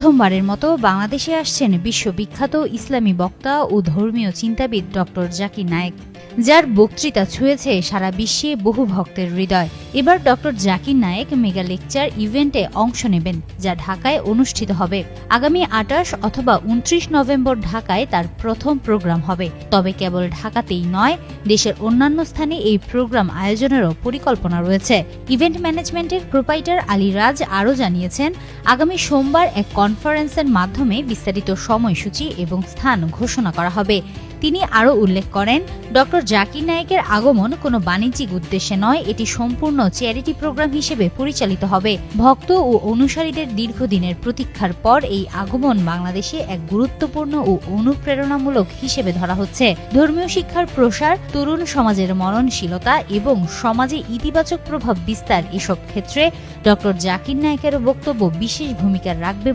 প্রথমবারের মতো বাংলাদেশে আসছেন বিশ্ববিখ্যাত ইসলামী বক্তা ও ধর্মীয় চিন্তাবিদ ডক্টর জাকির নায়েক, যার বক্তৃতা ছুঁয়েছে সারা বিশ্বে বহু ভক্তের হৃদয়। এবার doctor Zakir Naik mega lecture ইভেন্টে অংশ নেবেন, যা ঢাকায় অনুষ্ঠিত হবে। আগামী ২৮ অথবা ২৯ নভেম্বর ঢাকায় তার প্রথম প্রোগ্রাম হবে। তবে কেবল ঢাকাতেই নয়, দেশের অন্যান্য স্থানে এই প্রোগ্রাম আয়োজনেরও পরিকল্পনা রয়েছে। ইভেন্ট ম্যানেজমেন্টের প্রোপাইটার আলী রাজ আরও জানিয়েছেন, আগামী সোমবার এক কনফারেন্সের মাধ্যমে বিস্তারিত সময়সূচি এবং স্থান ঘোষণা করা হবে। তিনি আরও উল্লেখ করেন, ডক্টর জাকির নায়েকের আগমন কোনো বাণিজ্যিক উদ্দেশ্যে নয়, এটি সম্পূর্ণ চ্যারিটি প্রোগ্রাম হিসেবে পরিচালিত হবে। ভক্ত ও অনুসারীদের দীর্ঘদিনের প্রতীক্ষার পর এই আগমন বাংলাদেশে এক গুরুত্বপূর্ণ ও অনুপ্রেরণামূলক হিসেবে ধরা হচ্ছে। ধর্মীয় শিক্ষার প্রসার, তরুণ সমাজের মননশীলতা এবং সমাজে ইতিবাচক প্রভাব বিস্তার, এসব ক্ষেত্রে ডক্টর জাকির নায়েকের বক্তব্য বিশেষ ভূমিকা রাখবে।